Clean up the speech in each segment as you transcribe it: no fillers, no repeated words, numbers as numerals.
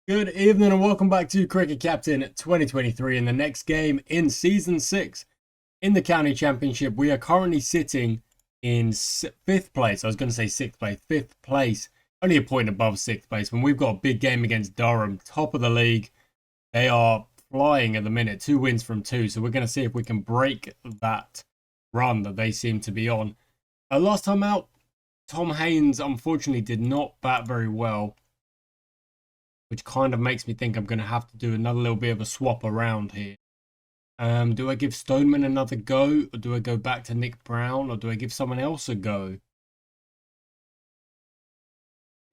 Good evening and welcome back to Cricket Captain 2023 in the next game in Season 6 in the County Championship. We are currently sitting in 5th place. I was going to say 6th place. 5th place. Only a point above 6th place when we've got a big game against Durham. Top of the league. They are flying at the minute. 2 wins from 2. So we're going to see if we can break that run that they seem to be on. Last time out, Tom Haynes unfortunately did not bat very well, which kind of makes me think I'm going to have to do another little bit of a swap around here. Do I give Stoneman another go, or do I go back to Nick Brown, or do I give someone else a go?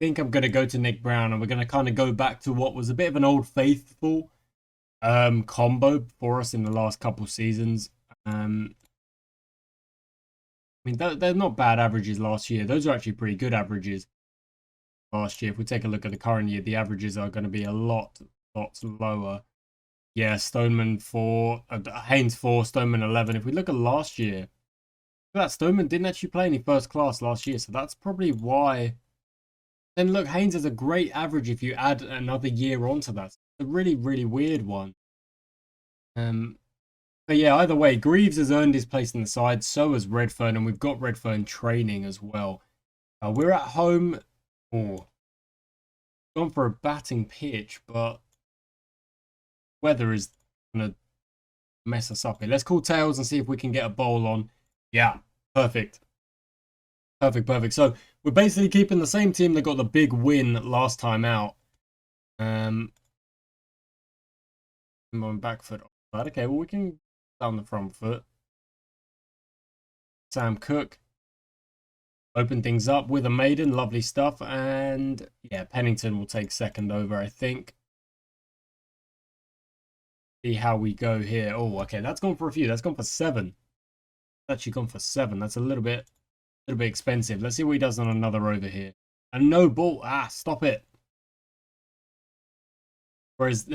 I think I'm going to go to Nick Brown, and we're going to kind of go back to what was a bit of an old faithful combo for us in the last couple seasons. I mean, they're not bad averages last year. Those are actually pretty good averages last year. If we take a look at the current year, the averages are going to be a lot lower. Yeah, Stoneman 4, Haynes 4, Stoneman 11. If we look at last year, that Stoneman didn't actually play any first class last year, so that's probably why. Then look, Haynes has a great average if you add another year onto that. It's a really weird one. But yeah, either way, Greaves has earned his place in the side. So has Redfern, and we've got Redfern training as well. We're at home. Oh, gone for a batting pitch, but weather is going to mess us up here. Let's call tails and see if we can get a bowl on. Yeah, perfect. Perfect. So we're basically keeping the same team that got the big win last time out. I'm on back foot. Okay, well, we can down the front foot. Sam Cook. Open things up with a maiden. Lovely stuff. And yeah, Pennington will take second over, I think. See how we go here. Oh, okay, that's gone for a few. That's gone for 7. That's actually gone for 7. That's a little bit expensive. Let's see what he does on another over here. And no ball. Ah, stop it. Whereas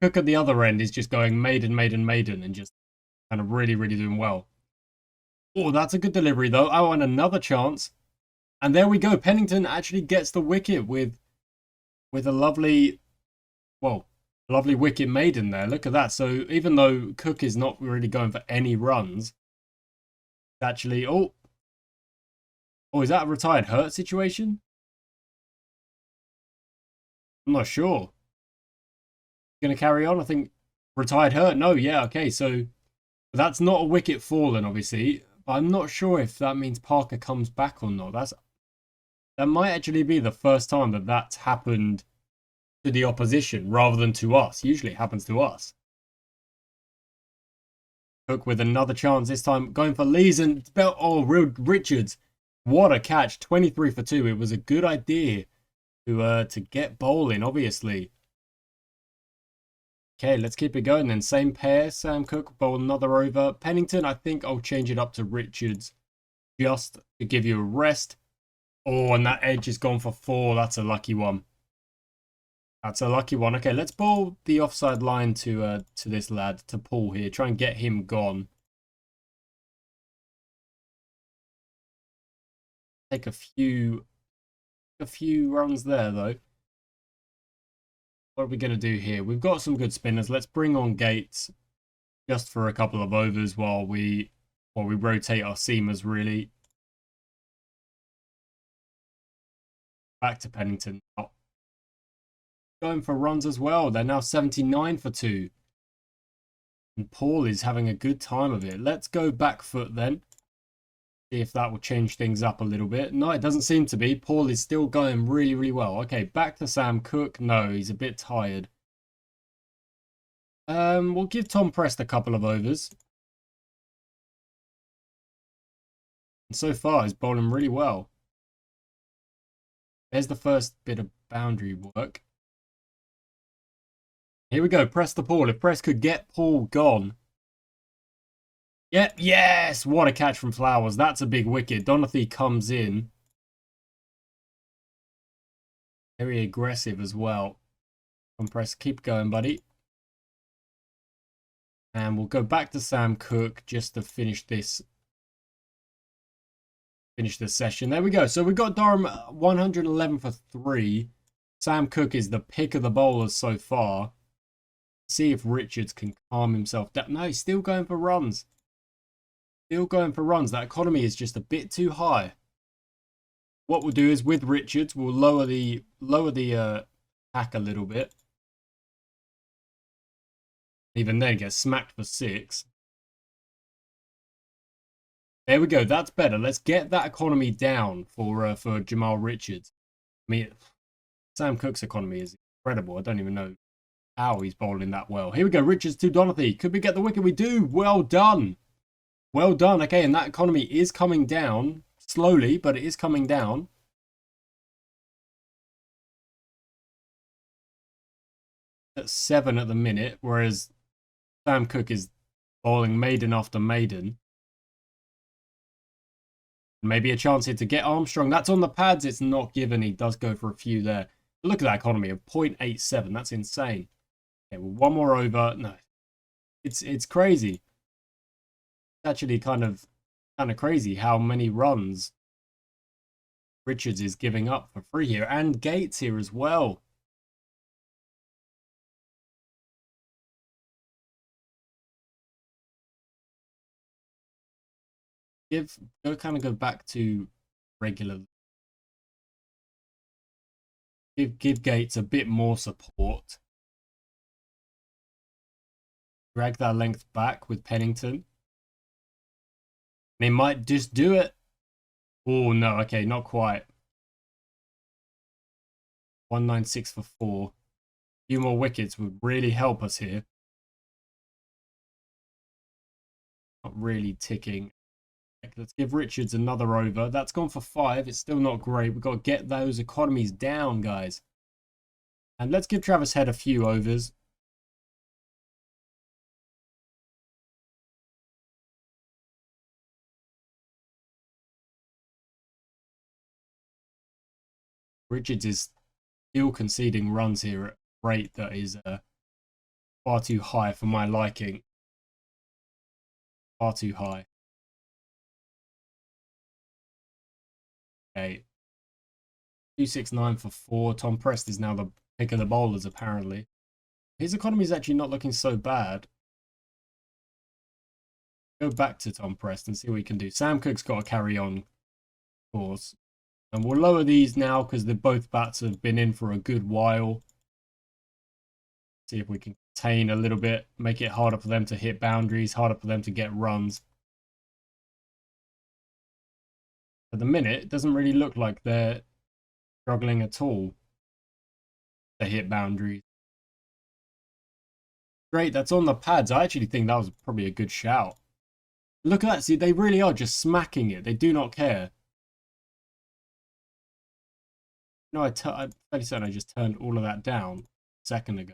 Cook at the other end is just going maiden, and just kind of really doing well. Oh, that's a good delivery, though. Oh, and another chance. And there we go. Pennington actually gets the wicket with a lovely, well, lovely wicket maiden there. Look at that. So even though Cook is not really going for any runs, actually, oh, is that a retired hurt situation? I'm not sure. Going to carry on? I think retired hurt. No, yeah, okay. So that's not a wicket fallen, obviously. But I'm not sure if that means Parker comes back or not. That might actually be the first time that that's happened to the opposition rather than to us. Usually it happens to us. Cook with another chance this time, going for Lees and Richards. What a catch! 23 for 2. It was a good idea to get bowling, obviously. Okay, let's keep it going then. Same pair. Sam Cook bowl another over. Pennington, I think I'll change it up to Richards just to give you a rest. Oh, and that edge is gone for 4. That's a lucky one. That's a lucky one. Okay, let's bowl the offside line to this lad, to Paul here. Try and get him gone. Take a few runs there, though. What are we going to do here? We've got some good spinners. Let's bring on Gates just for a couple of overs while we rotate our seamers, really. Back to Pennington. Oh. Going for runs as well. They're now 79 for 2. And Paul is having a good time of it. Let's go back foot then. See if that will change things up a little bit. No, it doesn't seem to be. Paul is still going really well. Okay, back to Sam Cook. No, he's a bit tired. We'll give Tom Prest a couple of overs. And so far, he's bowling really well. There's the first bit of boundary work. Here we go. Press the Paul. If Press could get Paul gone. Yep, yes! What a catch from Flowers. That's a big wicket. Donathy comes in. Very aggressive as well. Press, keep going, buddy. And we'll go back to Sam Cook just to finish this session. There we go. So we got Durham 111 for 3. Sam Cook is the pick of the bowlers so far. See if Richards can calm himself down. No, he's still going for runs. Still going for runs. That economy is just a bit too high. What we'll do is with Richards, we'll lower the attack a little bit. Even then, get smacked for 6. There we go. That's better. Let's get that economy down for Jamal Richards. I mean, Sam Cook's economy is incredible. I don't even know how he's bowling that well. Here we go. Richards to Donathy. Could we get the wicket? We do. Well done. Well done. Okay, and that economy is coming down slowly, but it is coming down. At 7 at the minute, whereas Sam Cook is bowling maiden after maiden. Maybe a chance here to get Armstrong. That's on the pads. It's not given. He does go for a few there. But look at that economy of 0.87. That's insane. Okay, well, one more over. No, it's crazy. It's actually kind of crazy how many runs Richards is giving up for free here, and Gates here as well. Go back to regular. Give Gates a bit more support. Drag that length back with Pennington. They might just do it. Oh no, okay, not quite. 196 for 4. A few more wickets would really help us here. Not really ticking. Let's give Richards another over. That's gone for 5. It's still not great. We've got to get those economies down, guys. And let's give Travis Head a few overs. Richards is still conceding runs here at a rate that is far too high for my liking. Far too high. Okay. 269 for 4. Tom Prest is now the pick of the bowlers, apparently. His economy is actually not looking so bad. Go back to Tom Prest and see what we can do. Sam Cook's got to carry on, of course. And we'll lower these now because both bats have been in for a good while. See if we can contain a little bit. Make it harder for them to hit boundaries. Harder for them to get runs. At the minute, it doesn't really look like they're struggling at all to hit boundaries. Great, that's on the pads. I actually think that was probably a good shout. Look at that. See, they really are just smacking it. They do not care. No, I'm fairly certain I just turned all of that down a second ago.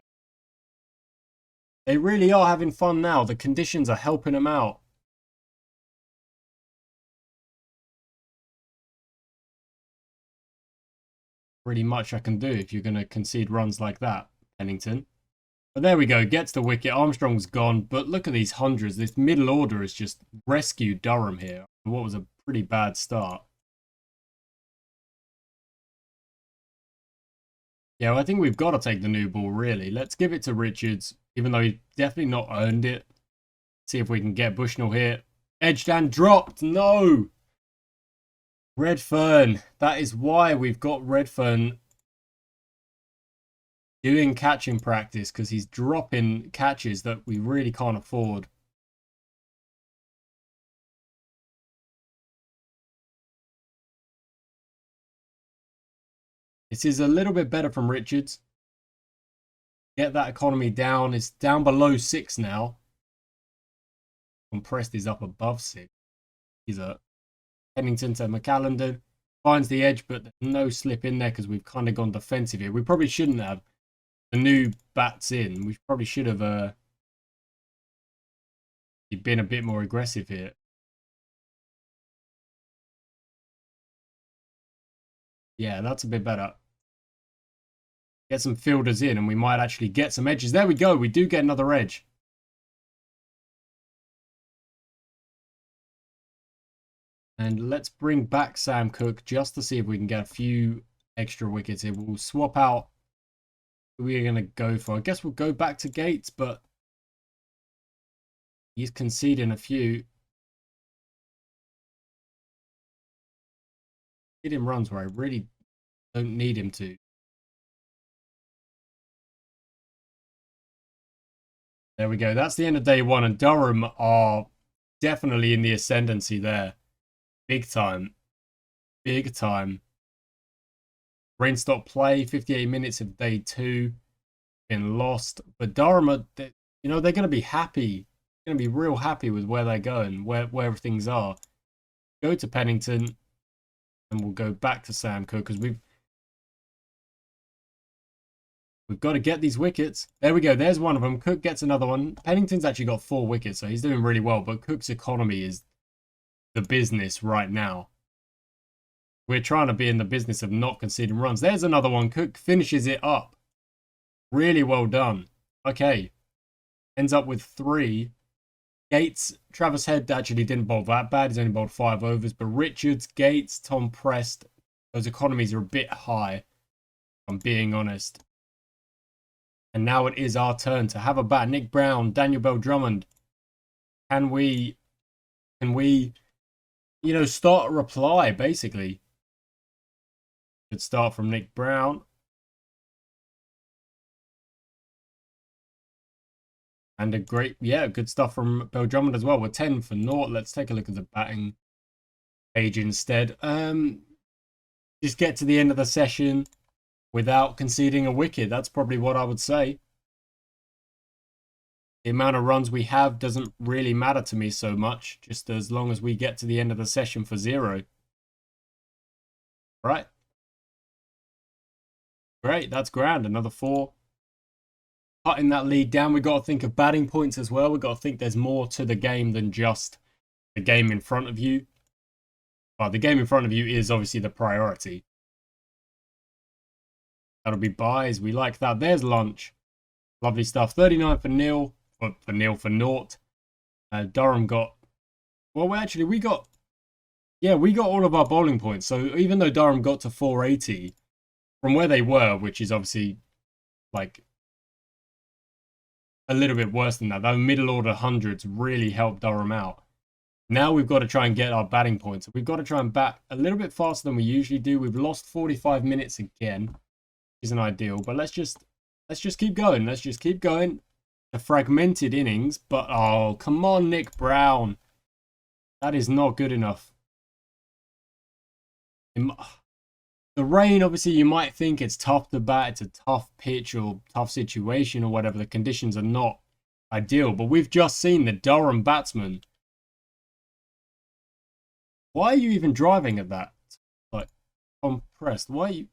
They really are having fun now. The conditions are helping them out. Pretty much I can do if you're going to concede runs like that, Pennington. But there we go. Gets the wicket. Armstrong's gone. But look at these hundreds. This middle order has just rescued Durham here. What was a pretty bad start. Yeah, well, I think we've got to take the new ball, really. Let's give it to Richards, even though he's definitely not earned it. See if we can get Bushnell here. Edged and dropped. No! Redfern. That is why we've got Redfern doing catching practice, because he's dropping catches that we really can't afford. This is a little bit better from Richards. Get that economy down. It's down below 6 now. Compressed is up above 6. He's a Pennington to McAllender. Finds the edge, but no slip in there because we've kind of gone defensive here. We probably shouldn't have. The new bats in. We probably should have been a bit more aggressive here. Yeah, that's a bit better. Get some fielders in and we might actually get some edges. There we go. We do get another edge. And let's bring back Sam Cook just to see if we can get a few extra wickets here. We'll swap out we're going to go for? I guess we'll go back to Gates, but he's conceding a few. Get him runs where I really don't need him to. There we go. That's the end of day one, and Durham are definitely in the ascendancy there. Big time. Big time. Rain stop play, 58 minutes of day two. Been lost. But Durham, they're going to be happy. Going to be real happy with where they're going, where things are. Go to Pennington, and we'll go back to Sam Cook, because we've got to get these wickets. There we go. There's one of them. Cook gets another one. Pennington's actually got 4 wickets, so he's doing really well. But Cook's economy is the business right now. We're trying to be in the business of not conceding runs. There's another one. Cook finishes it up. Really well done. Okay. Ends up with 3. Gates, Travis Head actually didn't bowl that bad. He's only bowled 5 overs. But Richards, Gates, Tom Prest, those economies are a bit high, if I'm being honest. And now it is our turn to have a bat. Nick Brown, Daniel Bell Drummond. Can we, start a reply, basically? Good start from Nick Brown. And a great, good stuff from Bell Drummond as well. We're 10 for naught. Let's take a look at the batting page instead. Just get to the end of the session without conceding a wicket. That's probably what I would say. The amount of runs we have doesn't really matter to me so much, just as long as we get to the end of the session for 0. Right. Great, that's grand. Another 4. Cutting that lead down. We've got to think of batting points as well. We've got to think there's more to the game than just the game in front of you. Well, the game in front of you is obviously the priority. That'll be buys. We like that. There's lunch. Lovely stuff. 39 for nil. For naught. Durham got... Well, actually, we got all of our bowling points. So even though Durham got to 480, from where they were, which is obviously like a little bit worse than that, that middle order hundreds really helped Durham out. Now we've got to try and get our batting points. We've got to try and bat a little bit faster than we usually do. We've lost 45 minutes again, which isn't ideal, but let's just keep going. Let's just keep going. A fragmented innings, but oh, come on, Nick Brown. That is not good enough. The rain, obviously, you might think it's tough to bat. It's a tough pitch or tough situation or whatever. The conditions are not ideal, but we've just seen the Durham batsman. Why are you even driving at that? Like, compressed. Why are you...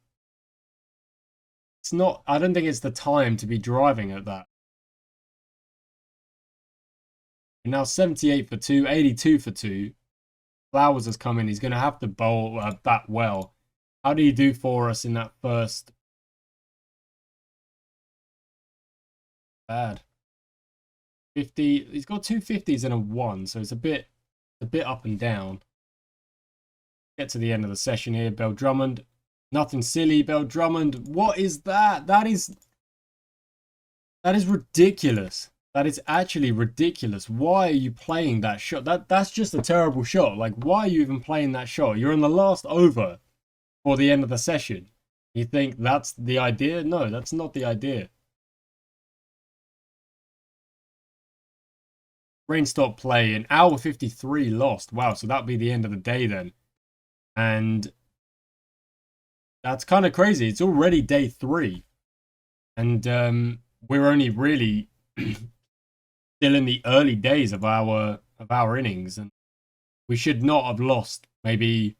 It's not... I don't think it's the time to be driving at that. And now 78 for 2, 82 for 2. Flowers has come in. He's going to have to bowl bat well. How do you do for us in that first? Bad. 50. He's got 2 50s and a 1, so it's a bit up and down. Get to the end of the session here. Bell Drummond. Nothing silly, Bell Drummond. What is that? That is ridiculous. That is actually ridiculous. Why are you playing that shot? That's just a terrible shot. Like, why are you even playing that shot? You're in the last over for the end of the session. You think that's the idea? No, that's not the idea. Rain stop play. An hour 53 lost. Wow, so that'll be the end of the day then. And that's kind of crazy. It's already day 3. And we're only really still in the early days of our innings, and we should not have lost. Maybe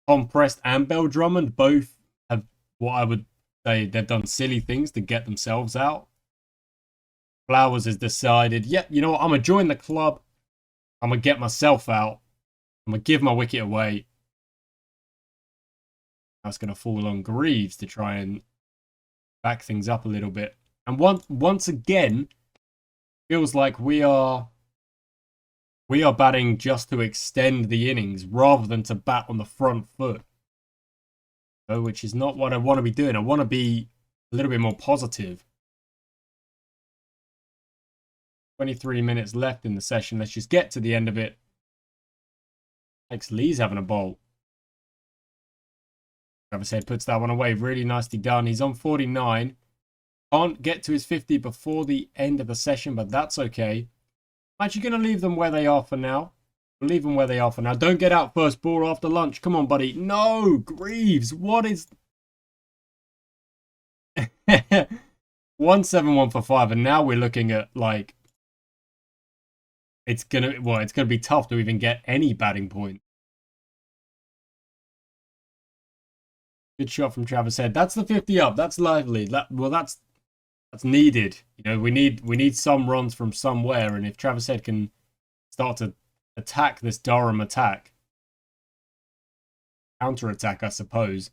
Tom Prest and Bell Drummond both have, what I would say, they've done silly things to get themselves out. Flowers has decided, yep, you know what, I'm going to join the club. I'm going to get myself out. I'm going to give my wicket away. That's going to fall on Greaves to try and back things up a little bit. And once again, feels like we are batting just to extend the innings rather than to bat on the front foot. Which is not what I want to be doing. I want to be a little bit more positive. 23 minutes left in the session. Let's just get to the end of it. Alex Lee's having a bolt. Travis Head puts that one away. Really nicely done. He's on 49. Can't get to his 50 before the end of the session, but that's okay. I'm actually going to leave them where they are for now. We'll leave them where they are for now. Don't get out first ball after lunch. Come on, buddy. No, Greaves. What is... 171 for 5, and now we're looking at, like... It's gonna be tough to even get any batting point. Good shot from Travis Head. That's the 50 up. That's lively. That's needed. You know, we need some runs from somewhere, and if Travis Head can start to attack this Durham attack, counter attack, I suppose.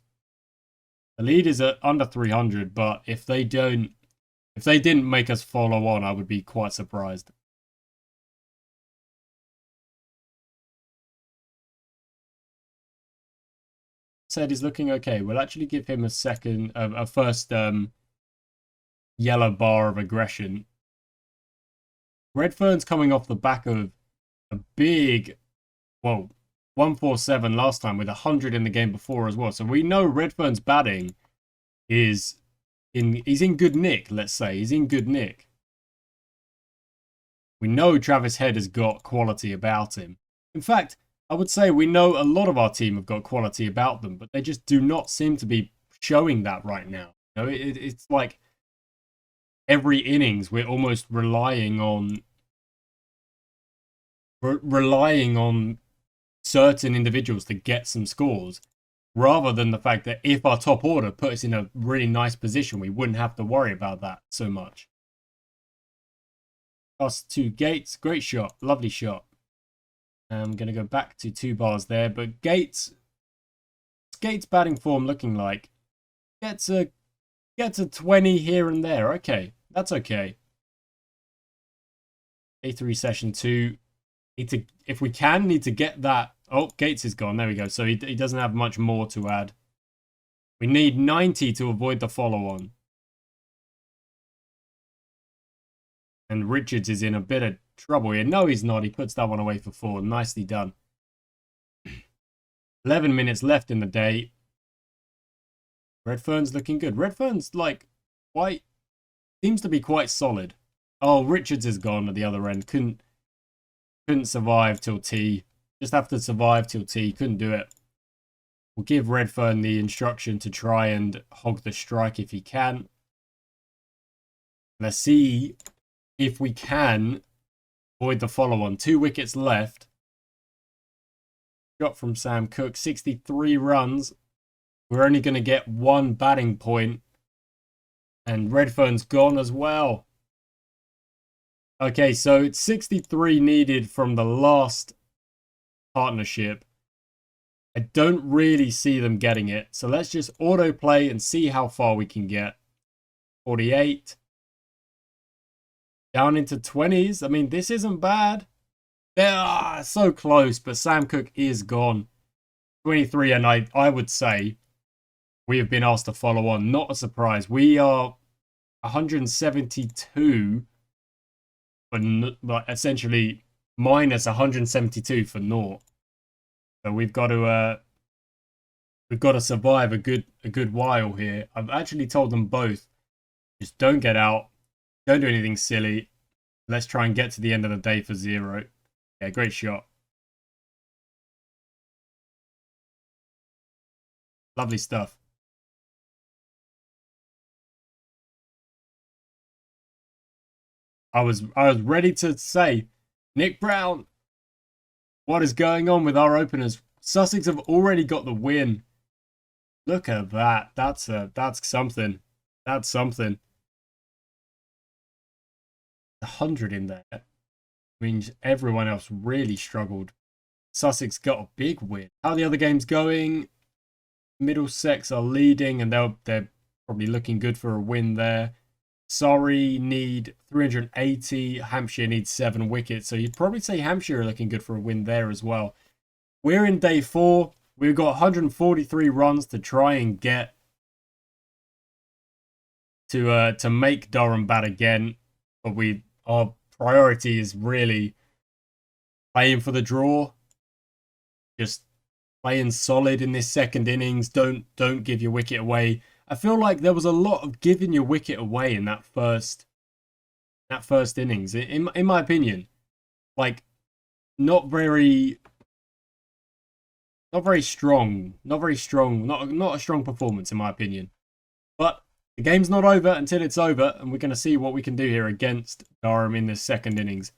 The lead is at under 300, but if they didn't make us follow on, I would be quite surprised. Said he's looking okay. We'll actually give him a first yellow bar of aggression. Redfern's coming off the back of a big, 147 last time with 100 in the game before as well. So we know Redfern's batting he's in good nick, let's say. He's in good nick. We know Travis Head has got quality about him. In fact, I would say we know a lot of our team have got quality about them, but they just do not seem to be showing that right now. You know, it's like every innings we're almost relying on certain individuals to get some scores, rather than the fact that if our top order put us in a really nice position, we wouldn't have to worry about that so much. Pass to Gates. Great shot. Lovely shot. I'm going to go back to 2 bars there, but Gates' batting form looking like gets a 20 here and there. Okay, that's okay. A3 session 2. If we need to get that. Oh, Gates is gone. There we go. So he doesn't have much more to add. We need 90 to avoid the follow-on. And Richards is in a bit of trouble here. No, he's not. He puts that one away for 4. Nicely done. 11 minutes left in the day. Redfern's looking good. Redfern's like seems to be quite solid. Oh, Richards is gone at the other end. Couldn't survive till T. Just have to survive till T. Couldn't do it. We'll give Redfern the instruction to try and hog the strike if he can. Let's see if we can avoid the follow-on. 2 wickets left. Shot from Sam Cook. 63 runs. We're only going to get 1 batting point. And Redfern's gone as well. Okay, so it's 63 needed from the last partnership. I don't really see them getting it. So let's just autoplay and see how far we can get. 48. Down into 20s. I mean, this isn't bad. They're so close, but Sam Cook is gone. 23, and I would say we have been asked to follow on. Not a surprise. We are 172, but essentially minus 172 for naught. So we've got to survive a good while here. I've actually told them both, just don't get out, don't do anything silly. Let's try and get to the end of the day for 0. Yeah, great shot. Lovely stuff. I was ready to say, Nick Brown, what is going on with our openers? Sussex have already got the win. Look at that. That's something. That's something. 100 in there. I mean, everyone else really struggled. Sussex got a big win. How are the other games going? Middlesex are leading, and they're probably looking good for a win there. Surrey need 380. Hampshire needs 7 wickets. So you'd probably say Hampshire are looking good for a win there as well. We're in day 4. We've got 143 runs to try and get to make Durham bad again, but our priority is really playing for the draw. Just playing solid in this second innings. Don't give your wicket away. I feel like there was a lot of giving your wicket away in that first innings. In my opinion, like not very strong. Not a strong performance in my opinion. But the game's not over until it's over, and we're going to see what we can do here against Durham in this second innings.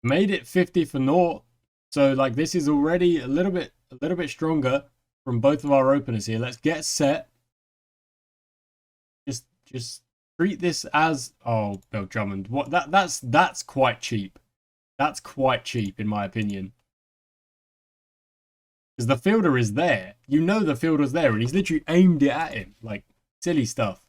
Made it 50 for naught. So like this is already a little bit stronger from both of our openers here. Let's get set. Just treat this as Bill Drummond. What that's quite cheap. That's quite cheap in my opinion. Because the fielder is there. You know the fielder's there and he's literally aimed it at him. Like silly stuff.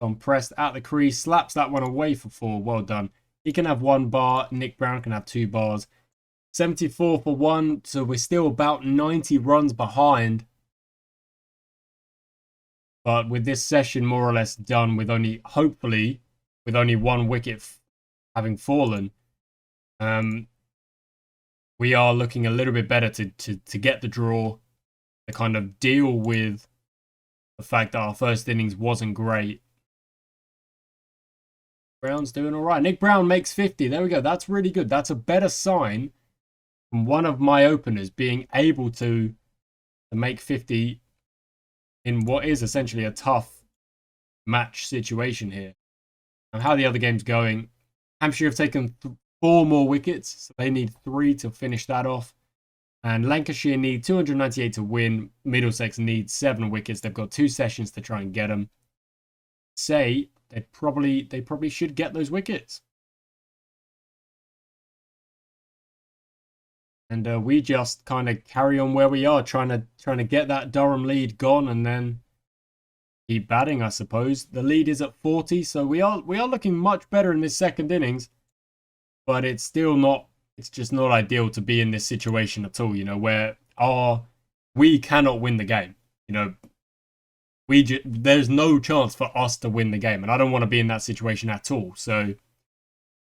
Tom pressed at the crease, slaps that one away for 4. Well done. He can have 1 bar. Nick Brown can have 2 bars. 74 for 1. So we're still about 90 runs behind. But with this session more or less done, with hopefully, with only 1 wicket having fallen, we are looking a little bit better to get the draw, to kind of deal with the fact that our first innings wasn't great. Brown's doing all right. Nick Brown makes 50. There we go. That's really good. That's a better sign from one of my openers being able to make 50 in what is essentially a tough match situation here. And how the other game's going, Hampshire have taken 4 more wickets, so they need 3 to finish that off. And Lancashire need 298 to win. Middlesex needs 7 wickets. They've got 2 sessions to try and get them. Say they probably should get those wickets. And we just kind of carry on where we are, trying to get that Durham lead gone, and then keep batting, I suppose. The lead is at 40, so we are looking much better in this second innings, but it's still not. It's just not ideal to be in this situation at all. You know, where we cannot win the game. You know, there's no chance for us to win the game, and I don't want to be in that situation at all. So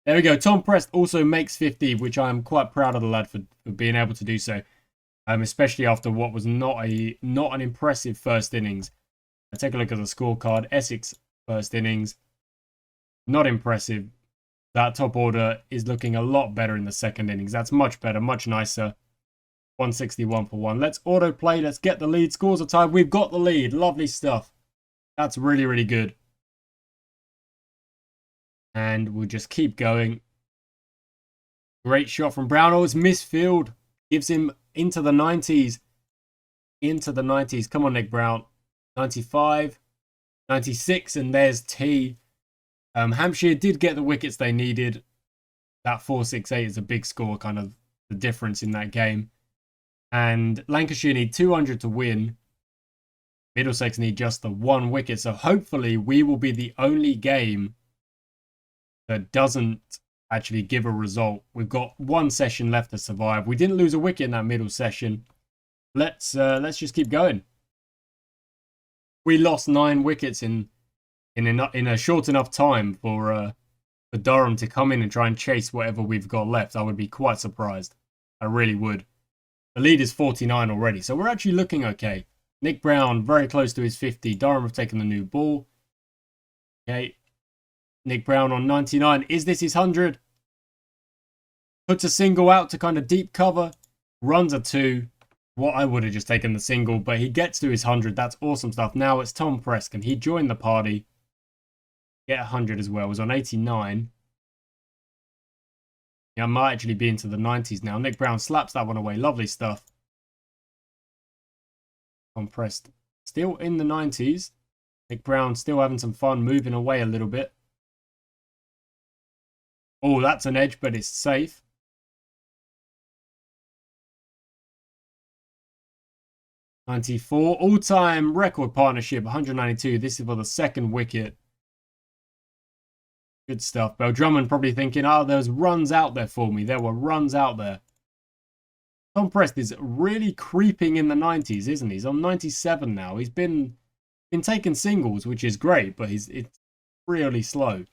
there we go. Tom Prest also makes 50, which I am quite proud of the lad for being able to do so, especially after what was not an impressive first innings. Take a look at the scorecard. Essex first innings, not impressive. That top order is looking a lot better in the second innings. That's much better, much nicer. 161 for 1. Let's autoplay. Let's get the lead. Scores are tied. We've got the lead. Lovely stuff. That's really, really good. And we'll just keep going. Great shot from Brown. Oh, it's misfield. Gives him into the 90s. Into the 90s. Come on, Nick Brown. 95. 96. And there's T. Hampshire did get the wickets they needed. That 468 is a big score, kind of the difference in that game. And Lancashire need 200 to win. Middlesex need just the 1 wicket. So hopefully we will be the only game that doesn't actually give a result. We've got 1 session left to survive. We didn't lose a wicket in that middle session. Let's just keep going. We lost 9 wickets in a short enough time for Durham to come in and try and chase whatever we've got left. I would be quite surprised. I really would. The lead is 49 already, so we're actually looking okay. Nick Brown very close to his 50. Durham have taken the new ball. Okay. Nick Brown on 99. Is this his 100? Puts a single out to kind of deep cover. Runs a 2. What I would have just taken the single, but he gets to his 100. That's awesome stuff. Now it's Tom Preston. He joined the party. Get 100 as well. Was on 89. Yeah, I might actually be into the 90s now. Nick Brown slaps that one away. Lovely stuff. Tom Preston still in the 90s. Nick Brown still having some fun, moving away a little bit. Oh, that's an edge, but it's safe. '94 all-time record partnership, 192. This is for the 2nd wicket. Good stuff. Bell Drummond probably thinking, oh, there's runs out there for me. There were runs out there. Tom Prest is really creeping in the 90s, isn't he? He's on 97 now. He's been taking singles, which is great, but it's really slow.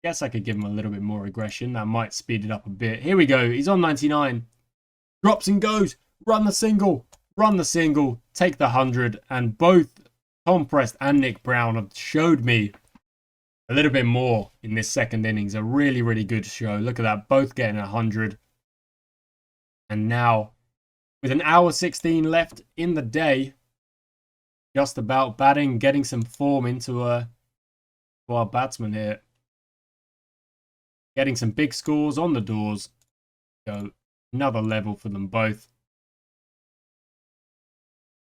Guess I could give him a little bit more aggression. That might speed it up a bit. Here we go. He's on 99. Drops and goes. Run the single. Run the single. Take the 100. And both Tom Prest and Nick Brown have showed me a little bit more in this second innings. A really, really good show. Look at that. Both getting 100. And now, with an hour 16 left in the day, just about batting, getting some form into our batsman here. Getting some big scores on the doors. Go another level for them both.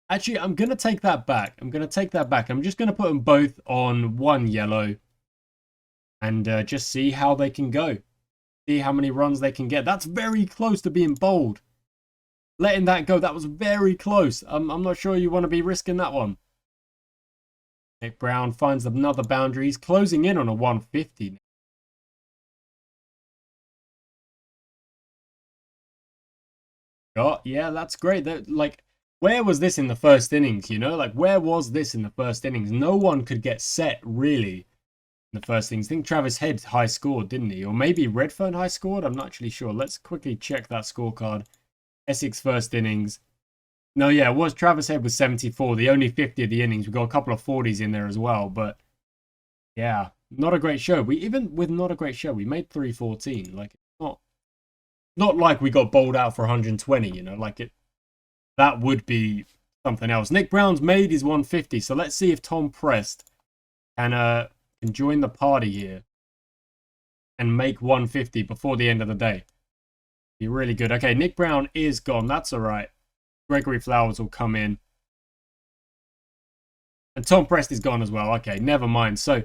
Actually, I'm going to take that back. I'm just going to put them both on 1 yellow. And just see how they can go. See how many runs they can get. That's very close to being bowled. Letting that go, that was very close. I'm not sure you want to be risking that one. Nick Brown finds another boundary. He's closing in on a 150. Oh, yeah, that's great. Like, where was this in the first innings, you know? Like, where was this in the first innings? No one could get set, really, in the first innings. I think Travis Head high scored, didn't he? Or maybe Redfern high scored? I'm not actually sure. Let's quickly check that scorecard. Essex first innings. No, yeah, it was Travis Head was 74. The only 50 of the innings. We got a couple of 40s in there as well. But, yeah, not a great show. Even with not a great show, we made 314. Like, it's not like we got bowled out for 120, you know, like that would be something else. Nick Brown's made his 150, so let's see if Tom Prest can join the party here and make 150 before the end of the day. Be really good. Okay, Nick Brown is gone. That's all right. Gregory Flowers will come in. And Tom Prest is gone as well. Okay, never mind. So,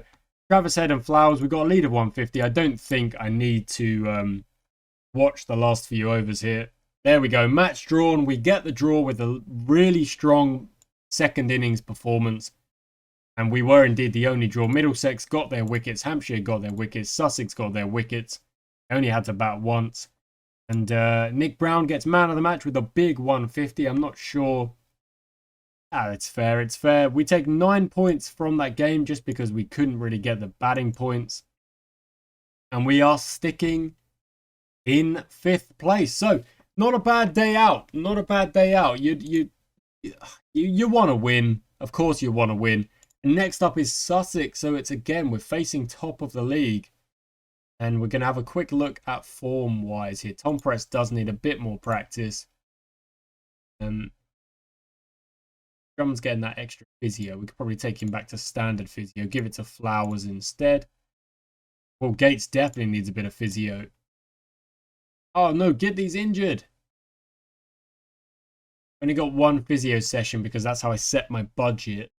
Travis Head and Flowers, we've got a lead of 150. I don't think I need to watch the last few overs here. There we go. Match drawn. We get the draw with a really strong second innings performance. And we were indeed the only draw. Middlesex got their wickets. Hampshire got their wickets. Sussex got their wickets. They only had to bat once. And Nick Brown gets man of the match with a big 150. I'm not sure. It's fair. It's fair. We take 9 points from that game just because we couldn't really get the batting points. And we are sticking in 5th place. So, not a bad day out. Not a bad day out. You want to win. Of course you want to win. And next up is Sussex. So, it's again, we're facing top of the league. And we're going to have a quick look at form-wise here. Tom Prest does need a bit more practice. Drummond's getting that extra physio. We could probably take him back to standard physio. Give it to Flowers instead. Well, Gates definitely needs a bit of physio. Oh, no, get these injured. Only got 1 physio session because that's how I set my budget.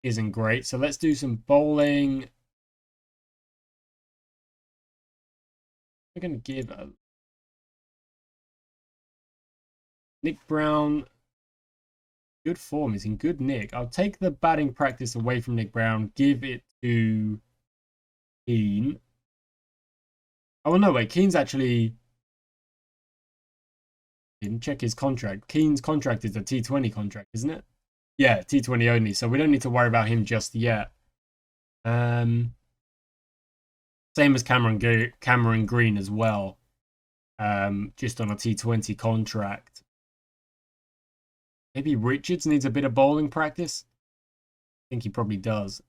Isn't great. So let's do some bowling. We're going to give Nick Brown good form. He's in good nick. I'll take the batting practice away from Nick Brown. Give it to Keane. Oh, no, wait. Keane's actually... Didn't check his contract. Keane's contract is a T20 contract, isn't it? Yeah, T20 only. So we don't need to worry about him just yet. Same as Cameron Green as well. Just on a T20 contract. Maybe Richards needs a bit of bowling practice. I think he probably does.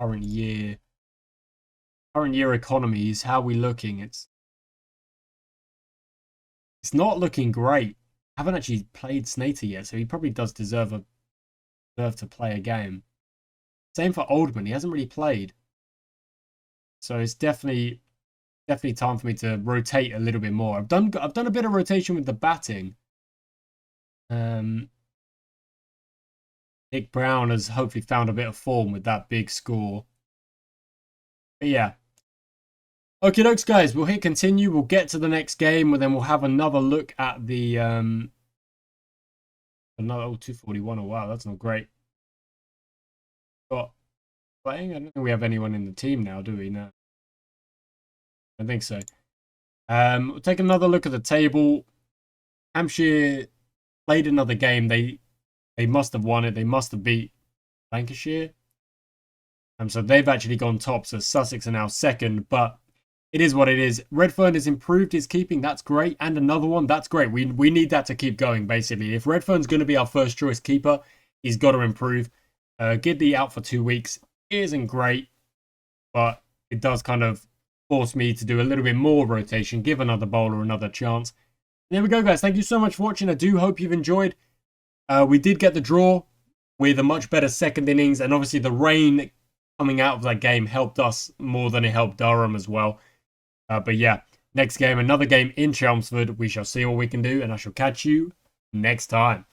Current year economies. How are we looking? It's not looking great. I haven't actually played Snater yet, so he probably does deserve to play a game. Same for Oldman. He hasn't really played. So it's definitely time for me to rotate a little bit more. I've done a bit of rotation with the batting. Nick Brown has hopefully found a bit of form with that big score. But yeah. Okay, dokes, guys. We'll hit continue. We'll get to the next game, and then we'll have another look at the another 241. Oh wow, that's not great. Got playing. I don't think we have anyone in the team now, do we? No. I think so. We'll take another look at the table. Hampshire played another game. They must have won it. They must have beat Lancashire. So they've actually gone top. So Sussex are now second, but it is what it is. Redfern has improved his keeping. That's great. And another one. That's great. We need that to keep going, basically. If Redfern's going to be our first choice keeper, he's got to improve. Gidley out for 2 weeks isn't great, but it does kind of force me to do a little bit more rotation, give another bowler another chance. And there we go, guys. Thank you so much for watching. I do hope you've enjoyed. We did get the draw with a much better second innings, and obviously the rain coming out of that game helped us more than it helped Durham as well. But yeah, next game, another game in Chelmsford. We shall see what we can do, and I shall catch you next time.